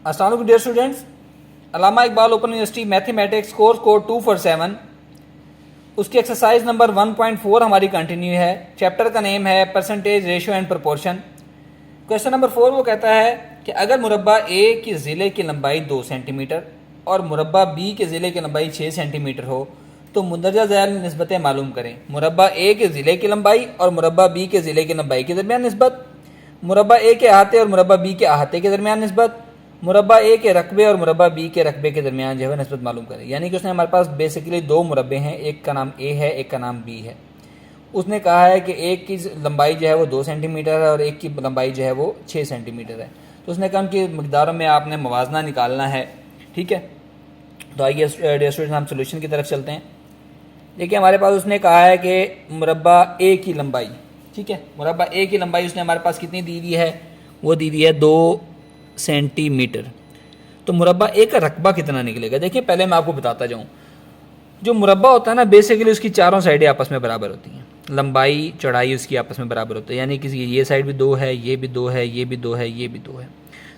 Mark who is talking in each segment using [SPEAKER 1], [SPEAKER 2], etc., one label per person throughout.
[SPEAKER 1] अस्सलाम वालेकुम dear students. Allama Iqbal open university mathematics course code 247 उसकी एक्सरसाइज नंबर 1.4 हमारी कंटिन्यू है। चैप्टर का नेम है percentage ratio and proportion. Question number 4 वो कहता है कि अगर मुरब्बा ए की ज़िले की लंबाई 2 सेंटीमीटर और मुरब्बा बी के ज़िले की लंबाई 6 सेंटीमीटर हो तो मुंदरजा ज़ैल निस्बतें मालूम करें। मुरब्बा ए के ज़िले की लंबाई और मुरब्बा बी के ज़िले की लंबाई के दरमियान निस्बत, मुरब्बा ए के अहाते और मुरब्बा बी के अहाते के दरमियान निस्बत, मुरब्बा ए के रकबे और मुरब्बा बी के रकबे के दरमियान जो है निस्बत मालूम करें। यानी कि उसने हमारे पास बेसिकली दो मुरब्बे हैं, एक का नाम ए है, एक का नाम बी है। उसने कहा है कि एक की लंबाई जो है वो 2 सेंटीमीटर है और एक की लंबाई जो है वो 6 सेंटीमीटर है। तो उसने कहा उनकी मकदारों में आपने मवाजना निकालना है। ठीक है, तो आइए स्टूडेंट्स हम सोल्यूशन की तरफ चलते हैं। देखिए हमारे पास उसने कहा है कि मुरब्बा ए की लंबाई, ठीक है, मुरब्बा ए की लंबाई उसने हमारे पास कितनी दी हुई है, वो दी हुई है 2 सेंटीमीटर। तो मुरब्बा ए का रकबा कितना निकलेगा। देखिए पहले मैं आपको बताता जाऊँ, जो मुरब्बा होता है ना बेसिकली उसकी चारों साइडें आपस में बराबर होती हैं, लंबाई चौड़ाई उसकी आपस में बराबर होती है। यानी कि ये साइड भी 2 है, ये भी 2 है, ये भी 2 है, ये भी 2 है।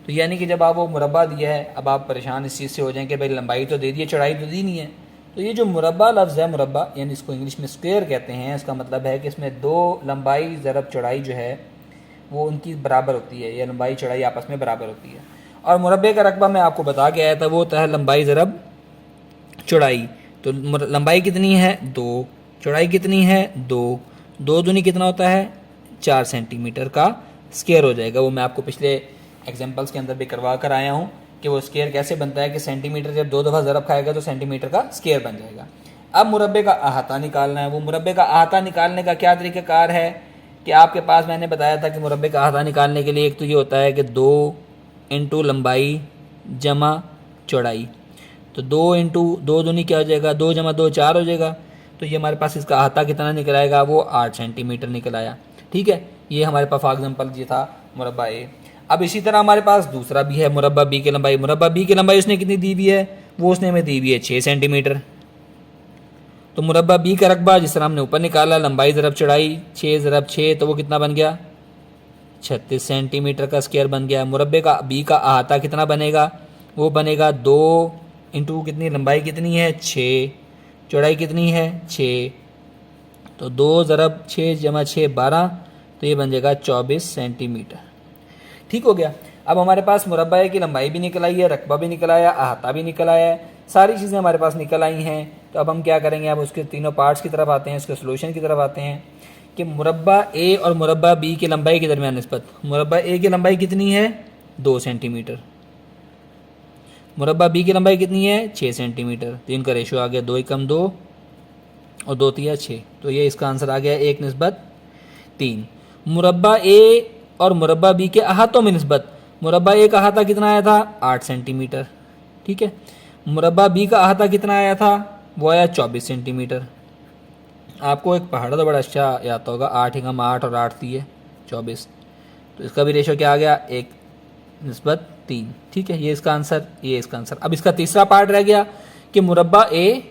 [SPEAKER 1] तो यानी कि जब आप वो मुरब्बा दिया है, अब आप परेशान इस चीज़ से हो जाएं कि भाई लंबाई तो दे दी है, चौड़ाई तो दी नहीं है। तो ये जो मुरब्बा लफ्ज़ है, मुरब्बा यानी इसको इंग्लिश में स्क्वायर कहते हैं। इसका मतलब है कि इसमें 2 लंबाई ज़रब चौड़ाई जो है वो उनकी बराबर होती है, या लंबाई चौड़ाई आपस में बराबर होती है। और मुरब्बे का रकबा मैं आपको बता के आया था, वो होता है लंबाई ज़रब चौड़ाई। तो लंबाई कितनी है 2, चौड़ाई कितनी है 2, 2 दूनी कितना होता है 4 सेंटीमीटर का स्क्वायर हो जाएगा। वो मैं आपको पिछले एग्जांपल्स के अंदर भी करवा कर आया हूँ कि वो स्क्वायर कैसे बनता है कि सेंटीमीटर जब 2 दफ़ा ज़रब खाएगा तो सेंटीमीटर का स्क्वायर बन जाएगा। अब मुरब्बे का अहाता निकालना है। वो मुरब्बे का अहाता निकालने का क्या तरीक़ाकार है कि आपके पास मैंने बताया था कि मुरब्बे का अहाता निकालने के लिए एक तो ये होता है कि 2 इंटू लंबाई जमा चौड़ाई। तो 2 इंटू 2 दूनी क्या हो जाएगा, 2 जमा 2 4 हो जाएगा। तो ये हमारे पास इसका अहाता कितना निकल आएगा, वो 8 सेंटीमीटर निकल आया। ठीक है, ये हमारे पास फॉर एग्जाम्पल ये था मुरब्बा ए। अब इसी तरह हमारे पास दूसरा भी है मुरब्बा बी की लंबाई। मुरब्बा बी की लंबाई उसने कितनी दी हुई है, वो उसने हमें दी हुई है 6 सेंटीमीटर। तो मुरब्बा बी का रकबा जिस तरह हमने ऊपर निकाला, लंबाई ज़रब चौड़ाई 6 ज़रब 6, तो वो कितना बन गया 36 सेंटीमीटर का स्क्वायर बन गया। मुरब्बे का बी का अहाता कितना बनेगा, वो बनेगा 2 इंटू कितनी लंबाई कितनी है 6, चौड़ाई कितनी है 6, तो 2 ज़रब 6 जमा 6 12, तो ये बन जाएगा 24 सेंटीमीटर। ठीक हो गया। अब हमारे पास मुरब्बा ए की लंबाई भी निकल आई है, रकबा भी निकल आया, अहाता भी निकल आया है, सारी चीज़ें हमारे पास निकल आई हैं। तो अब हम क्या करेंगे, अब उसके तीनों पार्ट्स की तरफ आते हैं, उसके सोल्यूशन की तरफ आते हैं कि मुरब्बा ए और मुरब्बा बी की लंबाई के दरमियान निस्बत। मुरब्बा ए की लंबाई कितनी है 2 सेंटीमीटर, मुरब्बा बी की लंबाई कितनी है 6 सेंटीमीटर। तो इनका रेशो आ गया 2 एकम 2 और 2 तिया 6। तो ये इसका आंसर आ गया 1 निस्बत 3। मुरब्बा ए और मुरब्बा बी के अहातों में निस्बत। मुरब्बा ए का अहाता कितना आया था 8 सेंटीमीटर। ठीक है, मुरब्बा बी का अहाता कितना आया था, वो आया 24 सेंटीमीटर। आपको एक पहाड़ा तो बड़ा अच्छा याद होगा, 8 एकम 8 और 8 तिये 24। तो इसका भी रेशो क्या आ गया 1 निस्बत 3। ठीक है, ये इसका आंसर, ये इसका आंसर। अब इसका तीसरा पार्ट रह गया कि मुरब्बा ए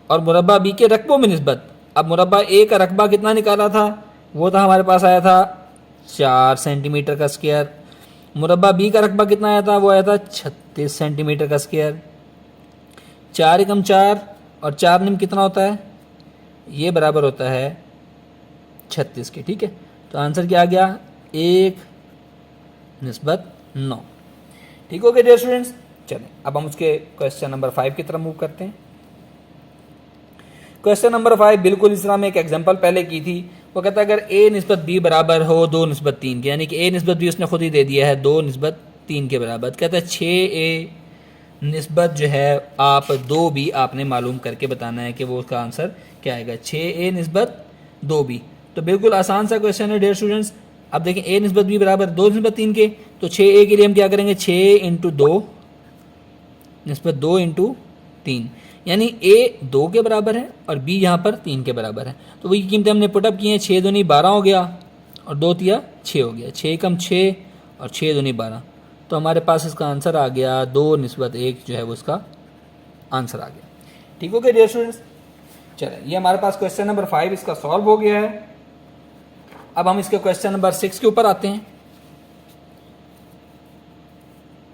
[SPEAKER 1] और मुरब्बा बी के रकबों में निस्बत। अब मुरब्बा ए का रकबा कितना निकाला था, वो था हमारे पास आया था 4 सेंटीमीटर का स्क्वायर। मुरब्बा बी का रकबा कितना आया था, वो आया था 36 सेंटीमीटर का स्क्वायर। 4 एकम 4 और 4 निम कितना होता है, ये बराबर होता है 36 के। ठीक है, तो आंसर क्या आ गया 1 निस्बत 9। ठीक हो गया डियर स्टूडेंट्स। चलें अब हम उसके क्वेश्चन नंबर 5 की तरफ मूव करते हैं। क्वेश्चन नंबर 5 बिल्कुल इस तरह में एक एग्जांपल पहले की थी। वो कहता है अगर a निस्बत b बराबर हो 2 निस्बत 3 के, यानी कि a निस्बत b उसने खुद ही दे दिया है 2 निस्बत 3 के बराबर। कहता है 6a निस्बत जो है आप 2b आपने मालूम करके बताना है कि वो उसका आंसर क्या आएगा, 6a निस्बत 2b। तो बिल्कुल आसान सा क्वेश्चन है डियर स्टूडेंट्स। अब देखें a निस्बत b बराबर 2 निस्बत 3 के, तो 6a के लिए हम क्या करेंगे 6 इंटू 2 निस्बत 2 इंटू 3, यानी a 2 के बराबर है और b यहाँ पर 3 के बराबर है। तो वही कीमतें हमने पुटअप की हैं, 6 दूनी 12 हो गया और 2 तिया 6 हो गया, 6 कम 6 और 6 दूनी 12। तो हमारे पास इसका आंसर आ गया 2 निस्बत 1 जो है वो इसका आंसर आ गया। ठीक हो गया डियर स्टूडेंट्स। चलें ये हमारे पास क्वेश्चन नंबर 5 इसका सॉल्व हो गया है। अब हम इसके क्वेश्चन नंबर 6 के ऊपर आते हैं।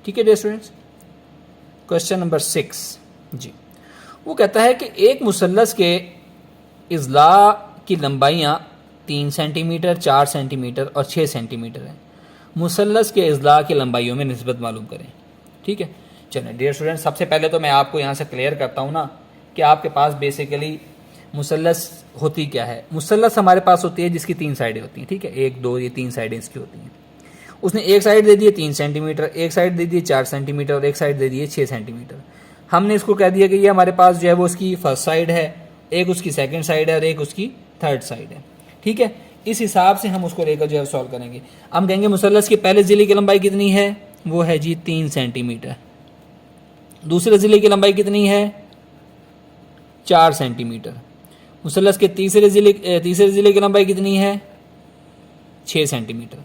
[SPEAKER 1] ठीक है डियर स्टूडेंट्स। क्वेश्चन नंबर 6 जी, वो कहता है कि एक मुसल्लस के इज़ला की लंबाइयाँ 3 सेंटीमीटर, 4 सेंटीमीटर और 6 सेंटीमीटर है। मुसल्लस के इज़ला की लंबाइयों में निस्बत मालूम करें। ठीक है, चलिए डियर स्टूडेंट्स, सबसे पहले तो मैं आपको यहाँ से क्लियर करता हूँ ना कि आपके पास बेसिकली मुसल्लस होती क्या है। मुसल्लस हमारे पास होती है जिसकी 3 साइडें होती हैं। ठीक है, 1 2 ये 3 साइडें इसकी होती हैं। उसने एक साइड दे दी है 3 सेंटीमीटर, एक साइड दे दी है 4 सेंटीमीटर और एक साइड दे दी है 6 सेंटीमीटर। हमने इसको कह दिया कि ये हमारे पास जो है वो उसकी फर्स्ट साइड है, एक उसकी सेकंड साइड है और एक उसकी थर्ड साइड है। ठीक है, इस हिसाब से हम उसको लेकर जो है सॉल्व करेंगे। हम कहेंगे मुसल्लस के पहले ज़िले की लंबाई कितनी है, वो है जी 3 सेंटीमीटर। दूसरे ज़िले की लंबाई कितनी है, 4 सेंटीमीटर। मुसल्लस के तीसरे ज़िले की लंबाई कितनी है, 6 सेंटीमीटर।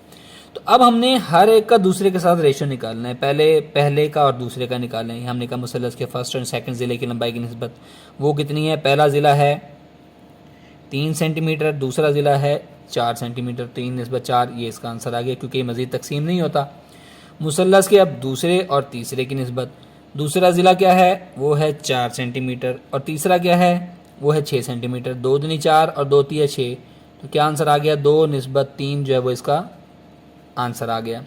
[SPEAKER 1] तो अब हमने हर एक का दूसरे के साथ रेशो निकालना है। पहले का और दूसरे का निकालना है। हमने कहा मुसल्लस के फर्स्ट और सेकंड ज़िले की लंबाई की निस्बत वो कितनी है। पहला ज़िला है 3 सेंटीमीटर, दूसरा ज़िला है 4 सेंटीमीटर। 3 निस्बत 4, ये इसका आंसर आ गया क्योंकि ये मज़ीद तकसीम नहीं होता। मुसल्लस के अब दूसरे और तीसरे की निस्बत, दूसरा ज़िला क्या है, वो है 4 सेंटीमीटर और तीसरा क्या है, वो है 6 सेंटीमीटर। 2 दूनी 4 और 2 तिया 6, तो क्या आंसर आ गया, 2 निस्बत 3 जो है वो इसका आंसर आ गया।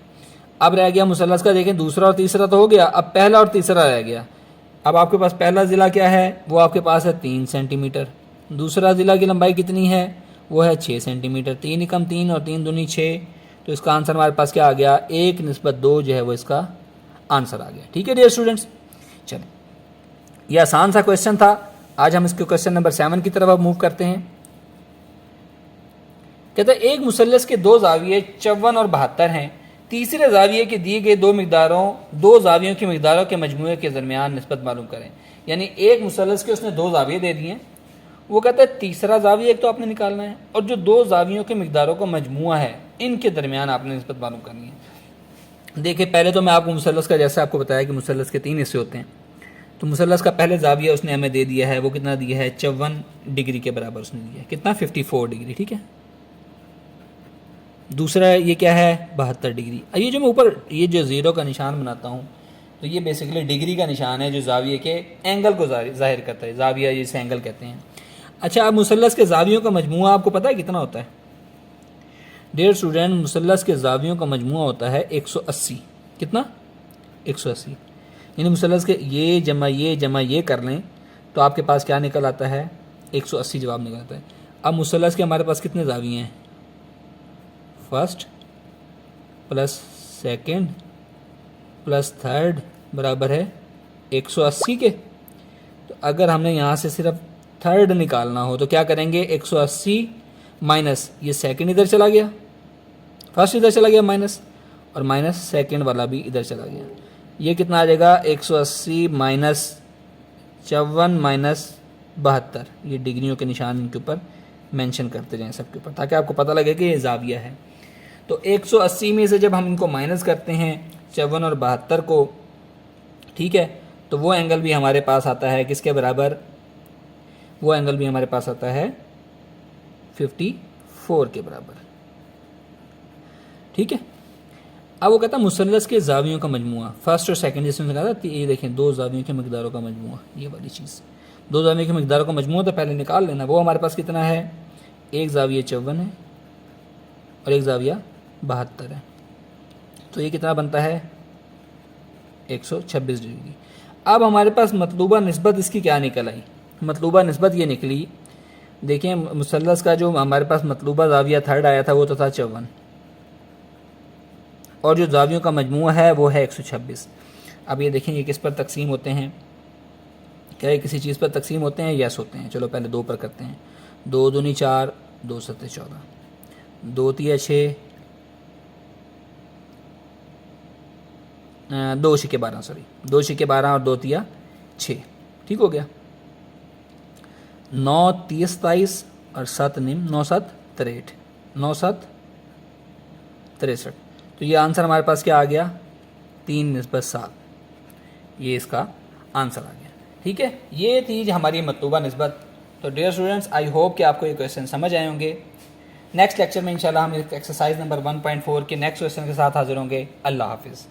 [SPEAKER 1] अब रह गया मुसल्लस का, देखें दूसरा और तीसरा तो हो गया, अब पहला और तीसरा रह गया। अब आपके पास पहला ज़िला क्या है, वो आपके पास है 3 सेंटीमीटर। दूसरा ज़िला की लंबाई कितनी है, वो है 6 सेंटीमीटर। 3 एकम 3 और 3 दूनी 6, तो इसका आंसर हमारे पास क्या आ गया, 1 निस्बत 2 जो है वो इसका आंसर आ गया। ठीक है डियर स्टूडेंट्स, चलिए यह आसान सा क्वेश्चन था। आज हम इसके क्वेश्चन नंबर 7 की तरफ अब मूव करते हैं। कहते हैं एक मुसल्लस के 2 ज़ाविये 54 और 72 हैं। तीसरे ज़ाविये के दिए गए 2 ज़ावियों की मिकदारों के मजमूए के दरमियान निस्बत मालूम करें। यानी एक मुसल्लस के उसने 2 ज़ाविये दे दिए हैं। वो कहता है तीसरा ज़ाविया एक तो आपने निकालना है और जो 2 ज़ावियों के मिकदारों का मजमुआ है इनके दरमियान आपने निस्बत मालूम करनी है। देखिए पहले तो मैं आपको मुसल्लस का, जैसे आपको बताया कि मुसल्लस के 3 हिस्से होते हैं, तो मुसल्लस का पहले ज़ाविया उसने हमें दे दिया है, वो कितना दिया है, 54 डिग्री के बराबर उसने दिया है। कितना, 54 डिग्री। ठीक है, दूसरा ये क्या है, 72 डिग्री। ये जो मैं ऊपर ये जो ज़ीरो का निशान बनाता हूँ, तो ये बेसिकली डिग्री का निशान है जो ज़ाविये के एंगल को ज़ाहिर करता है। ज़ाविया जिसे एंगल कहते हैं। अच्छा, अब मुसल्लस के ज़ावियों का मजमुआ आपको पता है कितना होता है डियर स्टूडेंट। मुसल्लस के ज़ावियों का मजमुआ होता है 180। कितना, 180। यानी मुसल्लस के ये जमा ये कर लें तो आपके पास क्या निकल आता है, 180 जवाब निकल आता है। अब मुसल्लस के हमारे पास कितने ज़ाविये हैं, first plus second plus third बराबर है 180 के। तो अगर हमने यहाँ से सिर्फ थर्ड निकालना हो तो क्या करेंगे, 180 माइनस ये सेकंड इधर चला गया, फर्स्ट इधर चला गया माइनस, और माइनस सेकंड वाला भी इधर चला गया। ये कितना आ जाएगा, 180 माइनस 54 माइनस 72। ये डिग्रियों के निशान इनके ऊपर मेंशन करते जाएं सबके ऊपर, ताकि आपको पता लगे कि ये ज़ाविया है। तो 180 में से जब हम इनको माइनस करते हैं 54 और 72 को, ठीक है, तो वो एंगल भी हमारे पास आता है किसके बराबर, वो एंगल भी हमारे पास आता है 54 के बराबर। ठीक है, अब वो कहता है मुसल्लस के ज़ावियों का मजमुआ, फर्स्ट और सेकंड, जिसमें कहा था ये देखें 2 ज़ावियों के मिकदारों का मजमुआ, ये वाली चीज़ 2 ज़ावियों के मिकदारों का मजमुआ तो पहले निकाल लेना। वो हमारे पास कितना है, एक ज़ाविया 54 है और एक ज़ाविया 72 है। तो ये कितना बनता है, 126 डिग्री। अब हमारे पास मतलूबा निस्बत इसकी क्या निकल आई, मतलूबा निस्बत ये निकली, देखें मुसल्लस का जो हमारे पास मतलूबा ज़ाविया थर्ड आया था वो तो था 54, और जो ज़ावियों का मजमूआ है वो है 126। अब ये देखें ये किस पर तकसीम होते हैं, क्या ये किसी चीज़ पर तकसीम होते हैं, यस होते हैं। चलो पहले 2 पर करते हैं। 2 दूनी 4, 2 सत्ते 14, 2 तिया 6, 2 छिके 12, सॉरी 2 छिके 12 और 2 तिया 6, ठीक हो गया। 9 30 27 और 7 निम 9 7 63, 9 7 63। तो ये आंसर हमारे पास क्या आ गया, 3 निस्बत 7, ये इसका आंसर आ गया। ठीक है, ये थी हमारी मतलूबा निस्बत। तो डियर स्टूडेंट्स, आई होप कि आपको ये क्वेश्चन समझ आए होंगे। नेक्स्ट लेक्चर में इंशाल्लाह हम एक्सरसाइज नंबर 1.4 के नेक्स्ट क्वेश्चन के साथ हाजिर होंगे। अल्लाह हाफिज़।